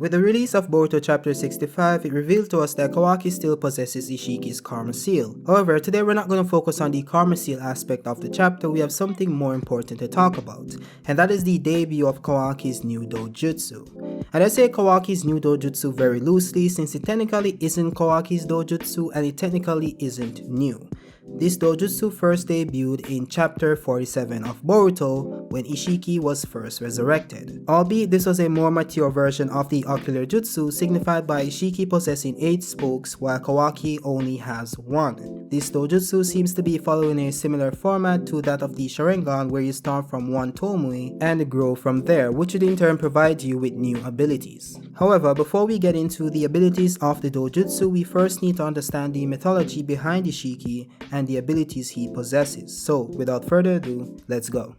With the release of Boruto Chapter 65, it revealed to us that Kawaki still possesses Isshiki's Karma Seal. However, today we're not going to focus on the Karma Seal aspect of the chapter, we have something more important to talk about, and that is the debut of Kawaki's new Dojutsu. And I say Kawaki's new Dojutsu very loosely since it technically isn't Kawaki's Dojutsu and it technically isn't new. This Dojutsu first debuted in chapter 47 of Boruto when Isshiki was first resurrected. Albeit this was a more mature version of the Ocular Jutsu signified by Isshiki possessing 8 spokes while Kawaki only has 1. This Dojutsu seems to be following a similar format to that of the Sharingan where you start from one tomoe and grow from there, which would in turn provide you with new abilities. However, before we get into the abilities of the Dojutsu, we first need to understand the mythology behind Isshiki and the abilities he possesses. So without further ado, let's go.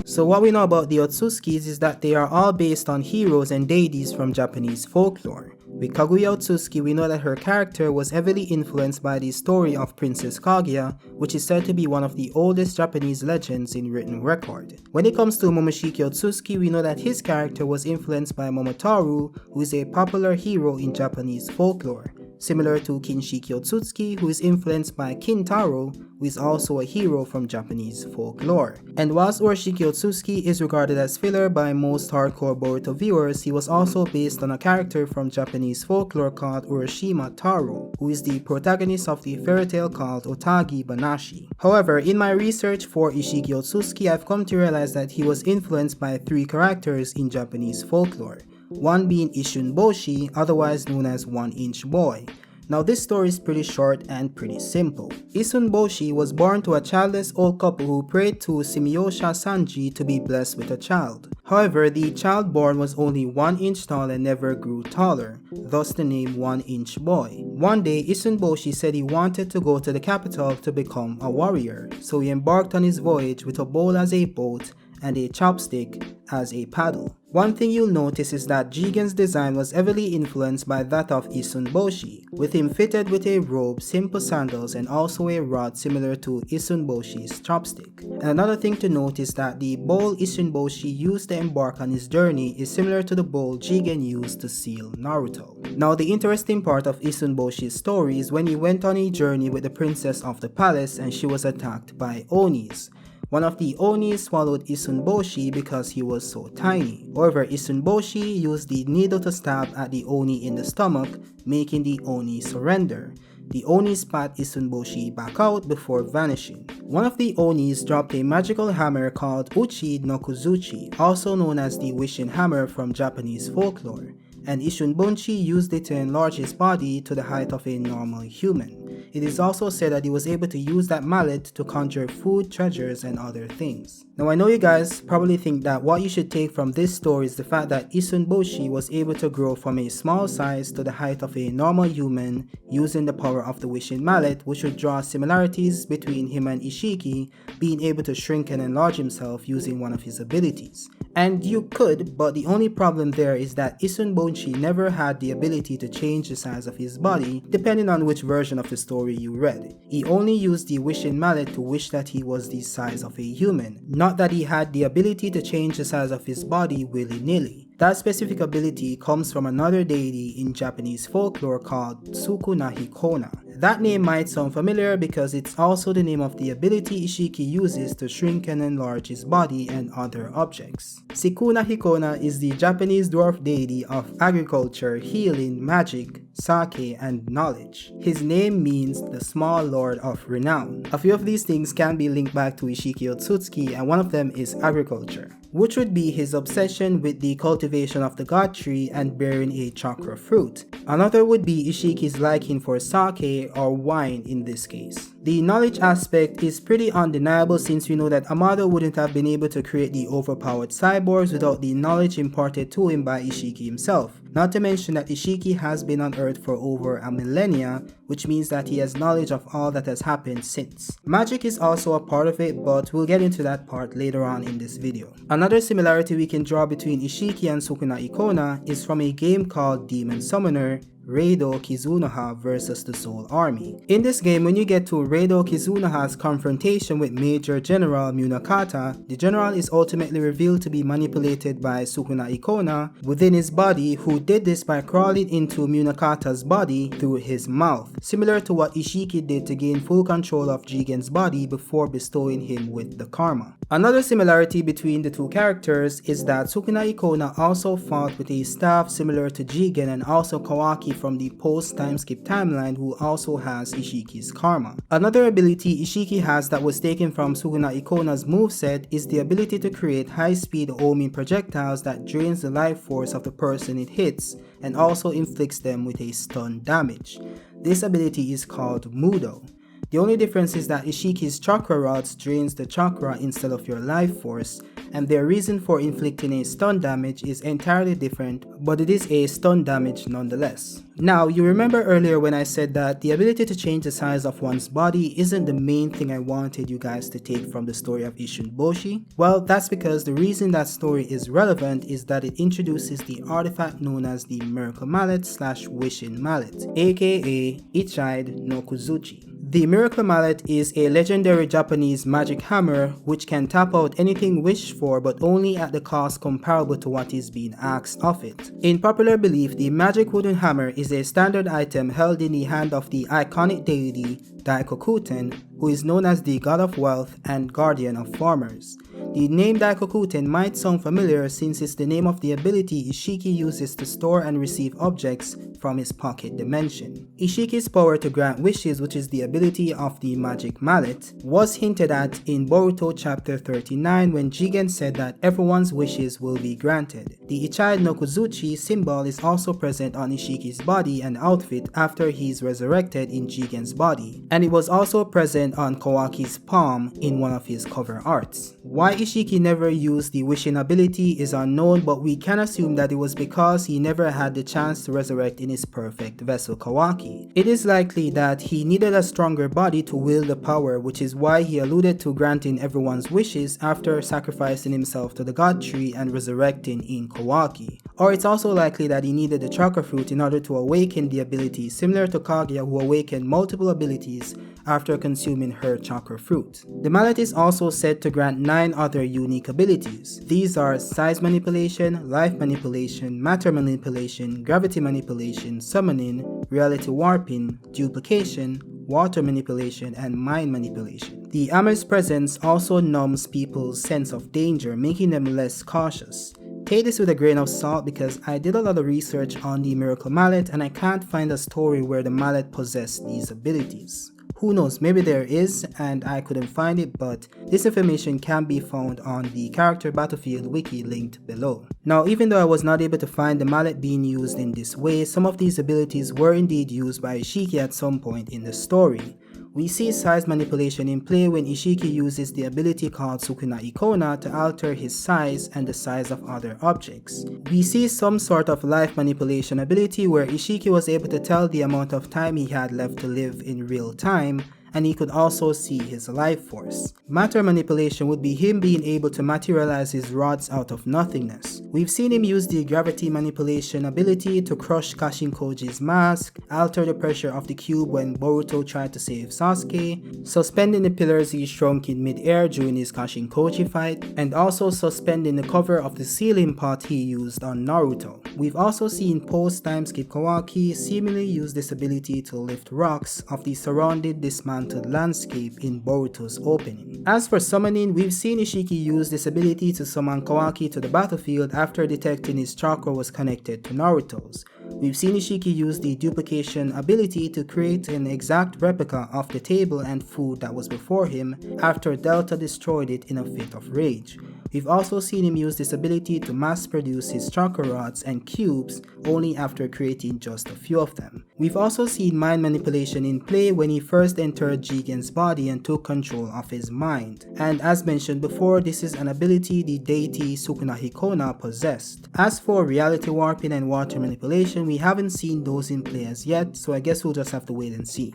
So what we know about the Otsutskis is that they are all based on heroes and deities from Japanese folklore. With Kaguya Otsutsuki, we know that her character was heavily influenced by the story of Princess Kaguya, which is said to be one of the oldest Japanese legends in written record. When it comes to Momoshiki Otsutsuki, we know that his character was influenced by Momotaro, who is a popular hero in Japanese folklore, similar to Kinshiki Otsutsuki, who is influenced by Kintaro, who is also a hero from Japanese folklore. And whilst Urashiki Otsutsuki is regarded as filler by most hardcore Boruto viewers, he was also based on a character from Japanese folklore called Urashima Taro, who is the protagonist of the fairy tale called Otagi Banashi. However, in my research for Isshiki Otsutsuki, I've come to realize that he was influenced by 3 characters in Japanese folklore, one being Isshunboshi, otherwise known as 1-inch boy. Now this story is pretty short and pretty simple. Isshunboshi was born to a childless old couple who prayed to Sumiyoshi Sanji to be blessed with a child. However, the child born was only 1 inch tall and never grew taller, thus the name 1-inch boy. One day, Isshunboshi said he wanted to go to the capital to become a warrior, so he embarked on his voyage with a bowl as a boat and a chopstick as a paddle. One thing you'll notice is that Jigen's design was heavily influenced by that of Isshunboshi, with him fitted with a robe, simple sandals, and also a rod similar to Isshunboshi's chopstick. And another thing to note is that the bowl Isshunboshi used to embark on his journey is similar to the bowl Jigen used to seal Naruto. Now the interesting part of Isshunboshi's story is when he went on a journey with the princess of the palace and she was attacked by Onis. One of the Onis swallowed Isshunboshi because he was so tiny. However, Isshunboshi used the needle to stab at the Oni in the stomach, making the Oni surrender. The Oni spat Isshunboshi back out before vanishing. One of the Onis dropped a magical hammer called Uchi no Kuzuchi, also known as the wishing hammer from Japanese folklore, and Isshunboshi used it to enlarge his body to the height of a normal human. It is also said that he was able to use that mallet to conjure food, treasures, and other things. Now I know you guys probably think that what you should take from this story is the fact that Isshunboshi was able to grow from a small size to the height of a normal human using the power of the wishing mallet, which would draw similarities between him and Isshiki being able to shrink and enlarge himself using one of his abilities. And you could, but the only problem there is that Isshunboshi never had the ability to change the size of his body depending on which version of the story you read. He only used the wishing mallet to wish that he was the size of a human, not that he had the ability to change the size of his body willy-nilly. That specific ability comes from another deity in Japanese folklore called Tsukunahikona. That name might sound familiar because it's also the name of the ability Isshiki uses to shrink and enlarge his body and other objects. Tsukunahikona is the Japanese dwarf deity of agriculture, healing, magic, sake, and knowledge. His name means the small lord of renown. A few of these things can be linked back to Isshiki Otsutsuki, and one of them is agriculture, which would be his obsession with the cultivation of the god tree and bearing a chakra fruit. Another would be Ishiki's liking for sake or wine in this case. The knowledge aspect is pretty undeniable since we know that Amado wouldn't have been able to create the overpowered cyborgs without the knowledge imparted to him by Isshiki himself. Not to mention that Isshiki has been on Earth for over a millennia, which means that he has knowledge of all that has happened since. Magic is also a part of it, but we'll get into that part later on in this video. Another similarity we can draw between Isshiki and Sukuna Ikona is from a game called Demon Summoner, Reido Kizunoha versus the Soul Army. In this game, when you get to Reido Kizunoha's confrontation with Major General Munakata, the general is ultimately revealed to be manipulated by Sukuna Ikona within his body, who did this by crawling into Munakata's body through his mouth, similar to what Isshiki did to gain full control of Jigen's body before bestowing him with the karma. Another similarity between the two characters is that Sukuna Ikona also fought with a staff similar to Jigen and also Kawaki from the post-time skip timeline, who also has Isshiki's karma. Another ability Isshiki has that was taken from Sukuna Ikona's moveset is the ability to create high-speed homing projectiles that drains the life force of the person it hits and also inflicts them with a stun damage. This ability is called Mudo. The only difference is that Isshiki's chakra rods drains the chakra instead of your life force, and their reason for inflicting a stun damage is entirely different, but it is a stun damage nonetheless. Now, you remember earlier when I said that the ability to change the size of one's body isn't the main thing I wanted you guys to take from the story of Isshin Boshi? Well, that's because the reason that story is relevant is that it introduces the artifact known as the Miracle Mallet / Wishing Mallet, aka Ichide no Kuzuchi. The Miracle Mallet is a legendary Japanese magic hammer which can tap out anything wished for, but only at the cost comparable to what is being asked of it. In popular belief, the magic wooden hammer is a standard item held in the hand of the iconic deity Daikokuten, who is known as the god of wealth and guardian of farmers. The name Daikokuten might sound familiar since it's the name of the ability Isshiki uses to store and receive objects from his pocket dimension. Isshiki's power to grant wishes, which is the ability of the magic mallet, was hinted at in Boruto Chapter 39 when Jigen said that everyone's wishes will be granted. The Ichide no Kuzuchi symbol is also present on Ishiki's body and outfit after he's resurrected in Jigen's body, and it was also present on Kawaki's palm in one of his cover arts. Why Isshiki never used the wishing ability is unknown, but we can assume that it was because he never had the chance to resurrect in his perfect vessel Kawaki. It is likely that he needed a stronger body to wield the power, which is why he alluded to granting everyone's wishes after sacrificing himself to the god tree and resurrecting in Kawaki. Or it's also likely that he needed the chakra fruit in order to awaken the ability, similar to Kaguya, who awakened multiple abilities after consuming her chakra fruit. The mallet is also said to grant 9 other unique abilities. These are size manipulation, life manipulation, matter manipulation, gravity manipulation, summoning, reality warping, duplication, water manipulation, and mind manipulation. The hammer's presence also numbs people's sense of danger, making them less cautious. Take this with a grain of salt because I did a lot of research on the Miracle Mallet and I can't find a story where the mallet possessed these abilities. Who knows, maybe there is and I couldn't find it, but this information can be found on the Character Battlefield wiki linked below. Now, even though I was not able to find the mallet being used in this way, some of these abilities were indeed used by Isshiki at some point in the story. We see size manipulation in play when Isshiki uses the ability called Sukuna Ikona to alter his size and the size of other objects. We see some sort of life manipulation ability where Isshiki was able to tell the amount of time he had left to live in real time, and he could also see his life force. Matter manipulation would be him being able to materialize his rods out of nothingness. We've seen him use the gravity manipulation ability to crush Kashin Koji's mask, alter the pressure of the cube when Boruto tried to save Sasuke, suspending the pillars he shrunk in mid-air during his Kashin Koji fight, and also suspending the cover of the ceiling pot he used on Naruto. We've also seen post-time skip Kawaki seemingly use this ability to lift rocks of the surrounding dismantled landscape in Boruto's opening. As for summoning, we've seen Isshiki use this ability to summon Kawaki to the battlefield after detecting his chakra was connected to Naruto's. We've seen Isshiki use the duplication ability to create an exact replica of the table and food that was before him after Delta destroyed it in a fit of rage. We've also seen him use this ability to mass produce his chakra rods and cubes only after creating just a few of them. We've also seen mind manipulation in play when he first entered Jigen's body and took control of his mind. And as mentioned before, this is an ability the deity Sukuna Hikona possessed. As for reality warping and water manipulation, we haven't seen those in play as yet, so I guess we'll just have to wait and see.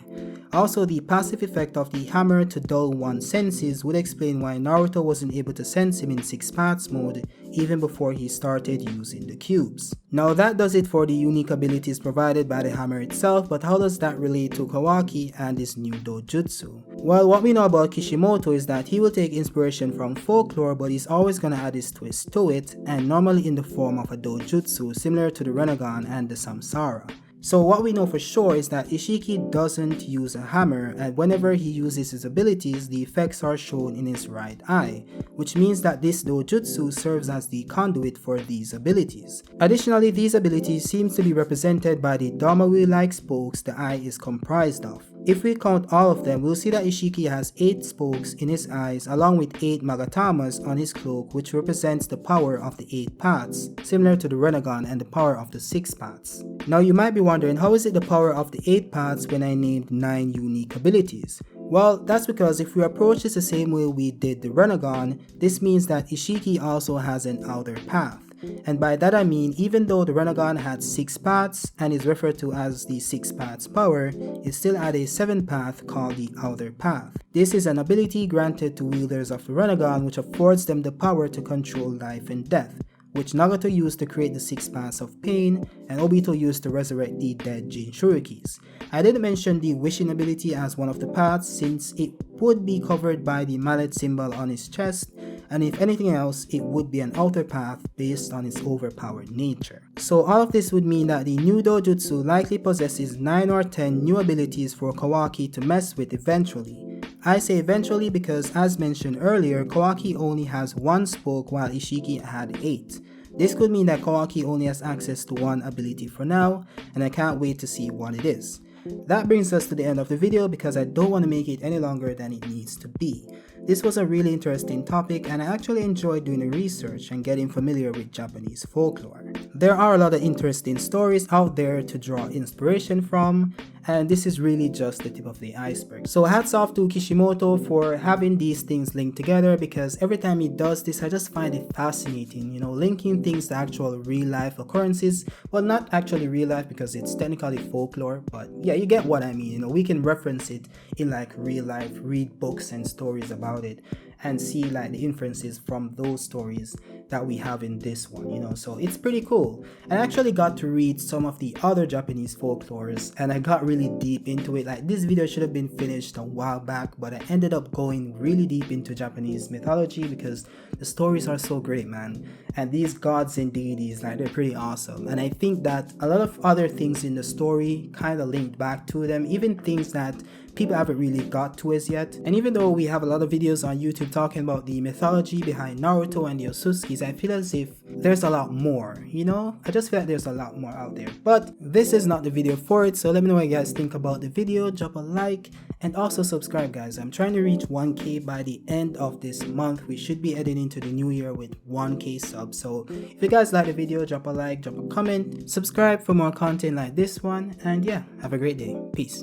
Also, the passive effect of the hammer to dull one's senses would explain why Naruto wasn't able to sense him in 6 paths mode even before he started using the cubes. Now that does it for the unique abilities provided by the hammer itself, but how does that relate to Kawaki and his new dojutsu? Well, what we know about Kishimoto is that he will take inspiration from folklore, but he's always gonna add his twist to it, and normally in the form of a dojutsu similar to the Rinnegan and the Samsara. So what we know for sure is that Isshiki doesn't use a hammer, and whenever he uses his abilities, the effects are shown in his right eye, which means that this dojutsu serves as the conduit for these abilities. Additionally, these abilities seem to be represented by the tomoe-like spokes the eye is comprised of. If we count all of them, we'll see that Isshiki has 8 spokes in his eyes along with 8 magatamas on his cloak, which represents the power of the 8 paths, similar to the Rinnegan and the power of the 6 paths. Now you might be wondering, how is it the power of the 8 paths when I named 9 unique abilities? Well, that's because if we approach this the same way we did the Rinnegan, this means that Isshiki also has an outer path. And by that I mean, even though the Rinnegan had 6 paths and is referred to as the 6 paths power, it still had a 7th path called the outer path. This is an ability granted to wielders of the Rinnegan which affords them the power to control life and death, which Nagato used to create the 6 paths of pain, and Obito used to resurrect the dead Jinchurikis. I didn't mention the wishing ability as one of the paths since it would be covered by the Mallet symbol on his chest, and if anything else, it would be an outer path based on its overpowered nature. So all of this would mean that the new dojutsu likely possesses 9 or 10 new abilities for Kawaki to mess with eventually. I say eventually because, as mentioned earlier, Kawaki only has 1 spoke while Isshiki had 8. This could mean that Kawaki only has access to 1 ability for now, and I can't wait to see what it is. That brings us to the end of the video because I don't want to make it any longer than it needs to be. This was a really interesting topic and I actually enjoyed doing the research and getting familiar with Japanese folklore. There are a lot of interesting stories out there to draw inspiration from, and this is really just the tip of the iceberg. So hats off to Kishimoto for having these things linked together, because every time he does this I just find it fascinating, linking things to actual real life occurrences. Well, not actually real life because it's technically folklore, but yeah, you get what I mean. We can reference it in like real life, read books and stories about it and see like the inferences from those stories that we have in this one, so it's pretty cool. I actually got to read some of the other Japanese folklores and I got really deep into it. Like, this video should have been finished a while back, but I ended up going really deep into Japanese mythology because the stories are so great, man. And these gods and deities, like, they're pretty awesome. And I think that a lot of other things in the story kind of linked back to them, even things that people haven't really got to as yet. And even though we have a lot of videos on YouTube talking about the mythology behind Naruto and the Otsutskis, I feel as if there's a lot more, I just feel like there's a lot more out there. But this is not the video for it, so let me know what you guys think about the video. Drop a like and also subscribe, guys. I'm trying to reach 1k by the end of this month. We should be heading into the new year with 1k subs. So if you guys like the video, drop a like, drop a comment, subscribe for more content like this one, and yeah, have a great day. Peace.